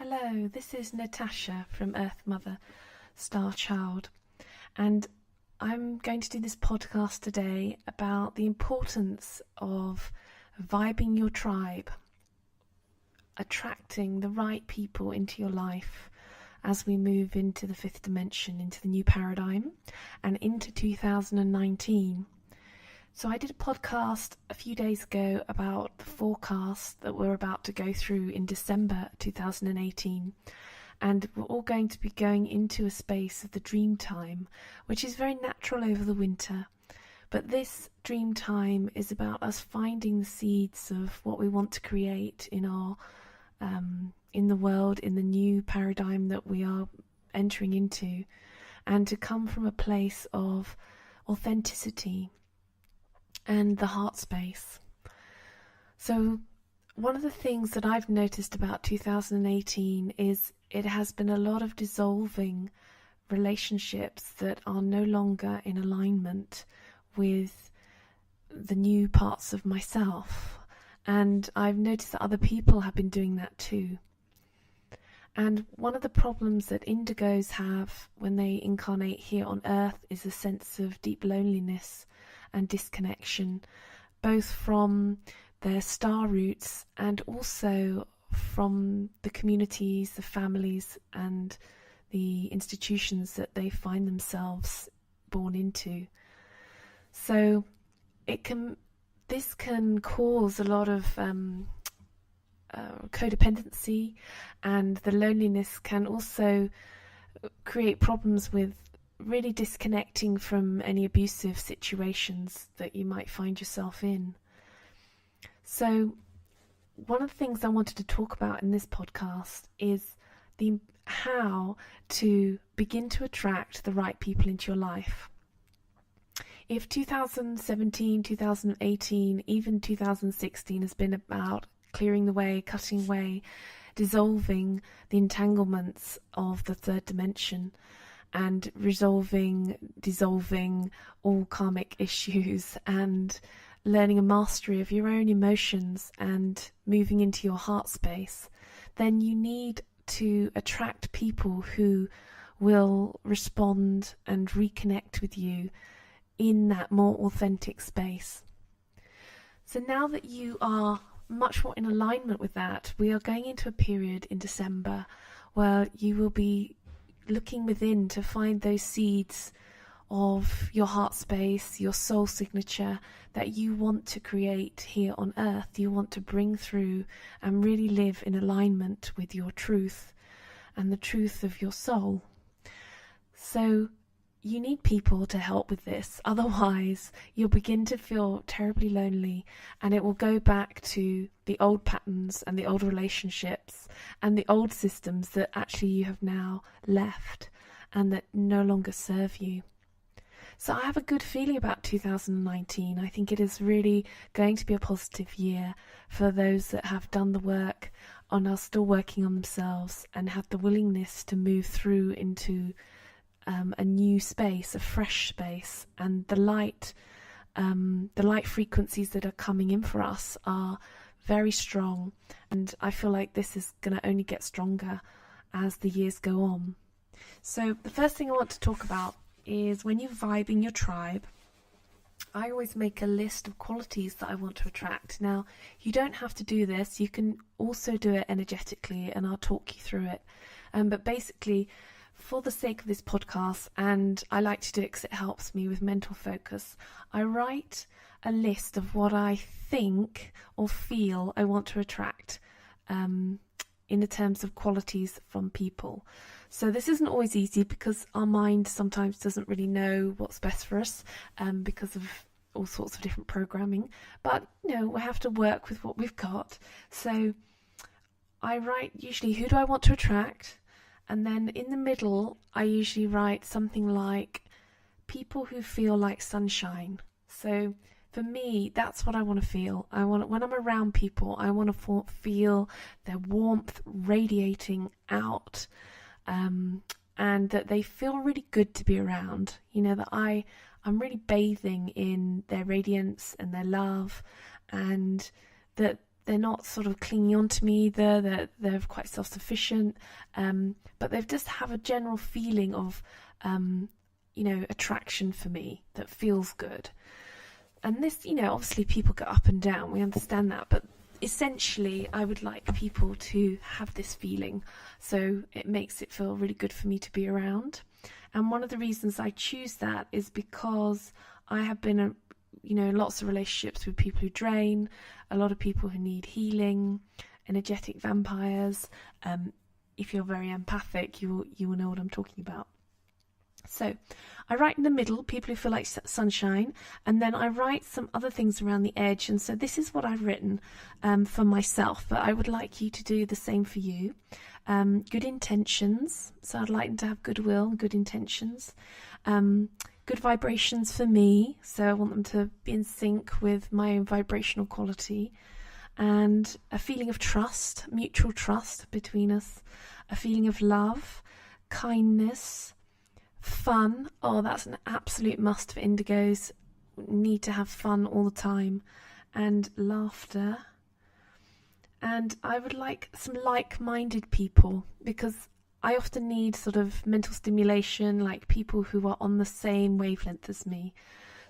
Hello, this is Natasha from Earth Mother, Star Child, and I'm going to do this podcast today about the importance of vibing your tribe, attracting the right people into your life as we move into the fifth dimension, into the new paradigm, and into 2019. So I did a podcast a few days ago about the forecast that we're about to go through in December 2018. And we're all going to be going into a space of the dream time, which is very natural over the winter. But this dream time is about us finding the seeds of what we want to create in our, in the world, in the new paradigm that we are entering into, and to come from a place of authenticity and the heart space. So one of the things that I've noticed about 2018 is it has been a lot of dissolving relationships that are no longer in alignment with the new parts of myself. And I've noticed that other people have been doing that too. And one of the problems that Indigos have when they incarnate here on Earth is a sense of deep loneliness and disconnection, both from their star roots and also from the communities, the families and the institutions that they find themselves born into. So this can cause a lot of codependency, and the loneliness can also create problems with really disconnecting from any abusive situations that you might find yourself in. So one of the things I wanted to talk about in this podcast is how to begin to attract the right people into your life. If 2017, 2018, even 2016 has been about clearing the way, cutting away, dissolving the entanglements of the third dimension, and dissolving all karmic issues, and learning a mastery of your own emotions and moving into your heart space, then you need to attract people who will respond and reconnect with you in that more authentic space. So now that you are much more in alignment with that, we are going into a period in December where you will be looking within to find those seeds of your heart space, your soul signature that you want to create here on Earth, you want to bring through and really live in alignment with your truth and the truth of your soul. So you need people to help with this, otherwise you'll begin to feel terribly lonely, and it will go back to the old patterns and the old relationships and the old systems that actually you have now left and that no longer serve you. So I have a good feeling about 2019. I think it is really going to be a positive year for those that have done the work and are still working on themselves and have the willingness to move through into a new space, a fresh space, and the light frequencies that are coming in for us are very strong, and I feel like this is going to only get stronger as the years go on. So the first thing I want to talk about is when you're vibing your tribe, I always make a list of qualities that I want to attract. Now, you don't have to do this, you can also do it energetically, and I'll talk you through it. But basically, for the sake of this podcast, and I like to do it because it helps me with mental focus, I write a list of what I think or feel I want to attract in the terms of qualities from people. So this isn't always easy because our mind sometimes doesn't really know what's best for us because of all sorts of different programming. But, we have to work with what we've got. So I write usually, who do I want to attract? And then in the middle, I usually write something like people who feel like sunshine. So for me, that's what I want to feel. When I'm around people, I want to feel their warmth radiating out, and that they feel really good to be around. That I'm really bathing in their radiance and their love, and that they're not sort of clinging on to me either. They're quite self-sufficient, but they just have a general feeling of, attraction for me that feels good. And this, obviously people go up and down. We understand that, but essentially, I would like people to have this feeling, so it makes it feel really good for me to be around. And one of the reasons I choose that is because I have been lots of relationships with people who drain, a lot of people who need healing, energetic vampires. If you're very empathic, you will know what I'm talking about. So I write in the middle, people who feel like sunshine, and then I write some other things around the edge. And so this is what I've written for myself, but I would like you to do the same for you. Good intentions. So I'd like them to have goodwill and good intentions. Good vibrations for me. So I want them to be in sync with my own vibrational quality. And a feeling of trust, mutual trust between us. A feeling of love, kindness, fun. Oh, that's an absolute must for Indigos. Need to have fun all the time. And laughter. And I would like some like-minded people, because I often need sort of mental stimulation, like people who are on the same wavelength as me.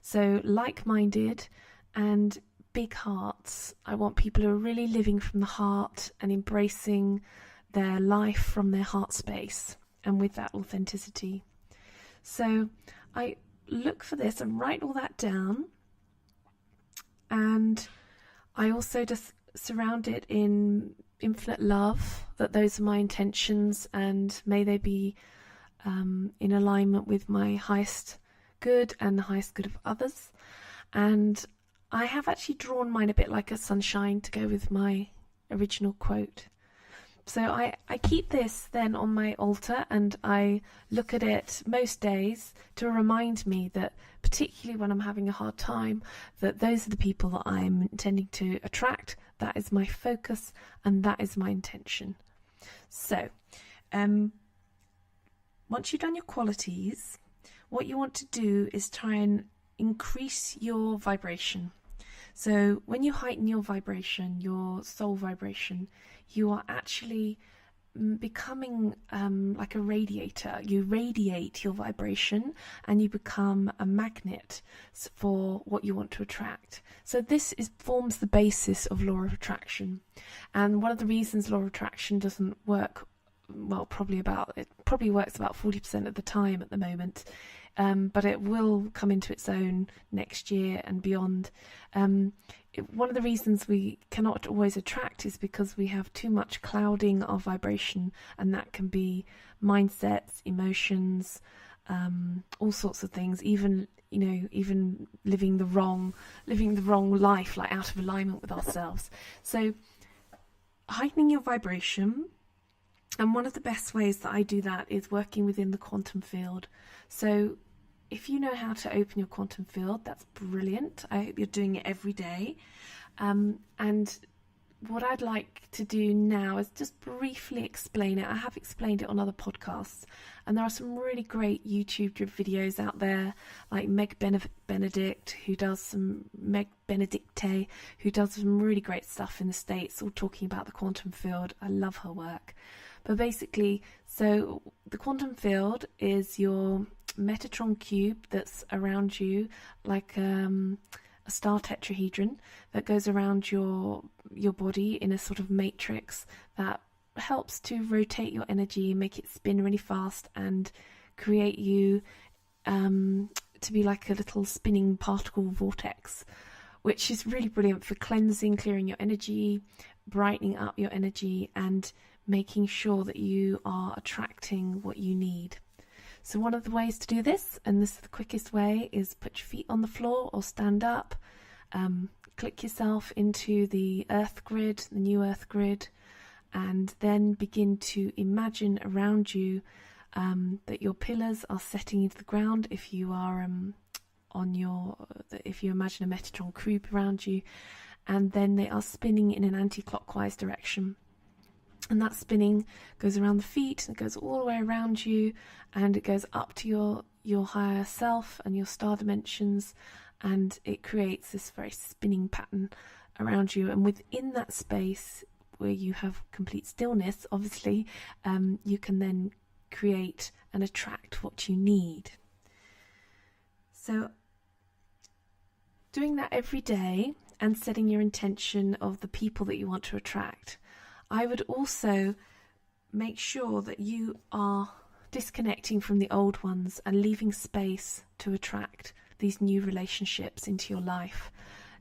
So like-minded and big hearts. I want people who are really living from the heart and embracing their life from their heart space and with that authenticity. So I look for this and write all that down, and I also just surround it in infinite love, that those are my intentions, and may they be in alignment with my highest good and the highest good of others. And I have actually drawn mine a bit like a sunshine to go with my original quote. So I keep this then on my altar, and I look at it most days to remind me that, particularly when I'm having a hard time, that those are the people that I'm intending to attract. That is my focus, and that is my intention. So once you've done your qualities, what you want to do is try and increase your vibration. So when you heighten your vibration, your soul vibration, you are actually becoming like a radiator. You radiate your vibration and you become a magnet for what you want to attract. So this forms the basis of law of attraction. And one of the reasons law of attraction doesn't work, well, it probably works about 40% of the time at the moment. But it will come into its own next year and beyond. One of the reasons we cannot always attract is because we have too much clouding of vibration, and that can be mindsets, emotions, all sorts of things, even living the wrong life, like out of alignment with ourselves. So heightening your vibration. And one of the best ways that I do that is working within the quantum field. So if you know how to open your quantum field, that's brilliant. I hope you're doing it every day. And what I'd like to do now is just briefly explain it. I have explained it on other podcasts, and there are some really great YouTube videos out there, like Meg Benedicte, who does some really great stuff in the States, all talking about the quantum field. I love her work. But basically, so the quantum field is your Metatron cube that's around you, like a star tetrahedron that goes around your body in a sort of matrix that helps to rotate your energy, make it spin really fast, and create you to be like a little spinning particle vortex, which is really brilliant for cleansing, clearing your energy, brightening up your energy, and making sure that you are attracting what you need. So one of the ways to do this, and this is the quickest way, is put your feet on the floor or stand up, click yourself into the earth grid, the new earth grid, and then begin to imagine around you that your pillars are setting into the ground. If you are if you imagine a Metatron cube around you, and then they are spinning in an anti-clockwise direction. And that spinning goes around the feet, and it goes all the way around you, and it goes up to your higher self and your star dimensions, and it creates this very spinning pattern around you, and within that space where you have complete stillness, obviously, you can then create and attract what you need. So doing that every day and setting your intention of the people that you want to attract. I would also make sure that you are disconnecting from the old ones and leaving space to attract these new relationships into your life,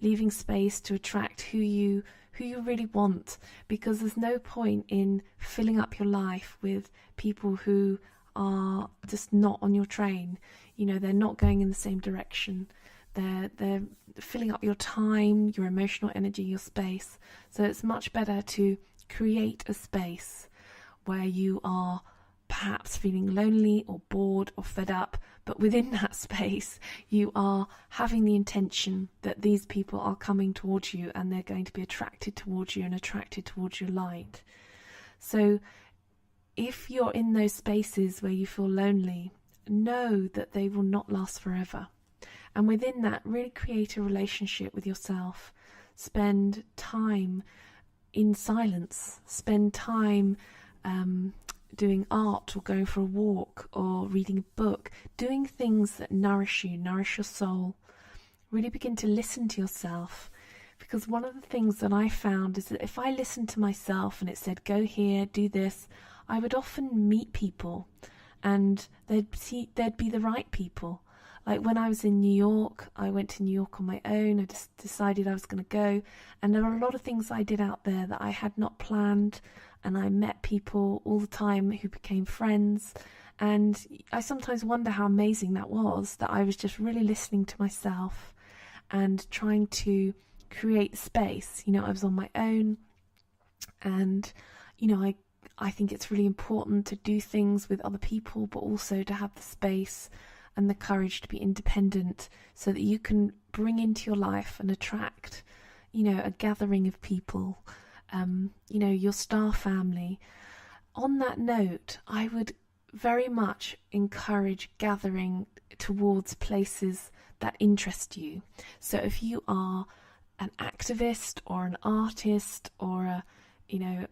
leaving space to attract who you really want, because there's no point in filling up your life with people who are just not on your train. You know, they're not going in the same direction. They're filling up your time, your emotional energy, your space. So it's much better to create a space where you are perhaps feeling lonely or bored or fed up, but within that space you are having the intention that these people are coming towards you and they're going to be attracted towards you and attracted towards your light. So if you're in those spaces where you feel lonely, know that they will not last forever. And within that, really create a relationship with yourself. Spend time in silence. Spend time doing art or going for a walk or reading a book. Doing things that nourish you, nourish your soul. Really begin to listen to yourself. Because one of the things that I found is that if I listened to myself and it said, go here, do this, I would often meet people and they'd be the right people. Like when I was in New York, I went to New York on my own. I just decided I was going to go. And there were a lot of things I did out there that I had not planned. And I met people all the time who became friends. And I sometimes wonder how amazing that was, that I was just really listening to myself and trying to create space. You know, I was on my own. And, you know, I think it's really important to do things with other people, but also to have the space and the courage to be independent so that you can bring into your life and attract, you know, a gathering of people, you know, your star family. On that note, I would very much encourage gathering towards places that interest you. So if you are an activist or an artist or a, you know,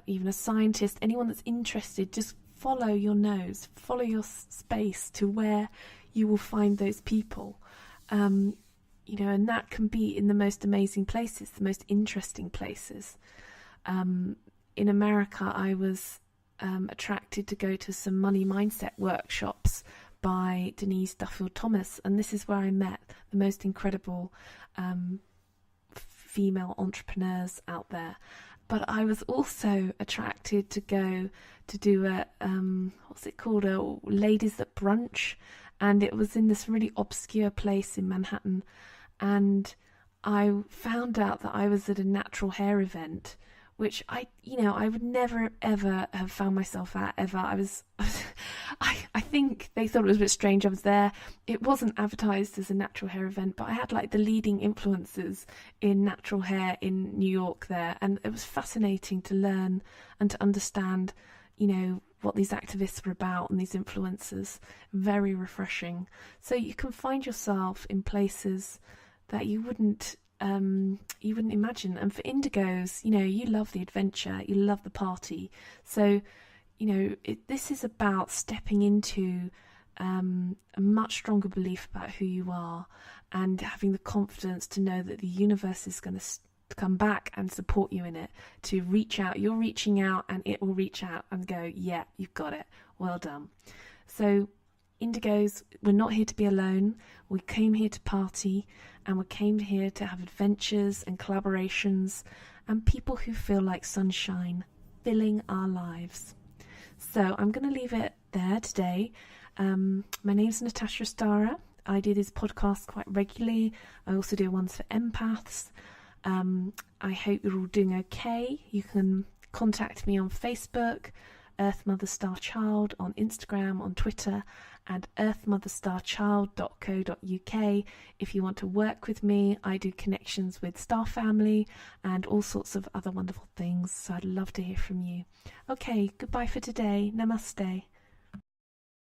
even a scientist, anyone that's interested, just follow your nose, follow your space to where you will find those people. You know, and that can be in the most amazing places, the most interesting places. In America, I was attracted to go to some money mindset workshops by Denise Duffield Thomas, and this is where I met the most incredible female entrepreneurs out there. But I was also attracted to go to do a, what's it called, a ladies at brunch. And it was in this really obscure place in Manhattan. And I found out that I was at a natural hair event, which I would never, ever have found myself at, ever. I think they thought it was a bit strange I was there. It wasn't advertised as a natural hair event, but I had like the leading influencers in natural hair in New York there. And it was fascinating to learn and to understand, you know, what these activists were about and these influencers. Very refreshing. So you can find yourself in places that you wouldn't imagine. And for Indigos, you know, you love the adventure, you love the party. So, you know, this is about stepping into a much stronger belief about who you are and having the confidence to know that the universe is going to come back and support you in it, to reach out. You're reaching out and it will reach out and go, yeah, you've got it. Well done. So Indigos, we're not here to be alone. We came here to party, and we came here to have adventures and collaborations and people who feel like sunshine filling our lives. So I'm going to leave it there today. My name's Natasha Stara. I do this podcast quite regularly. I also do ones for empaths. I hope you're all doing okay. You can contact me on Facebook, Earth Mother Star Child, on Instagram, on Twitter, and earthmotherstarchild.co.uk. If you want to work with me, I do connections with Star Family and all sorts of other wonderful things. So I'd love to hear from you. Okay, goodbye for today. Namaste.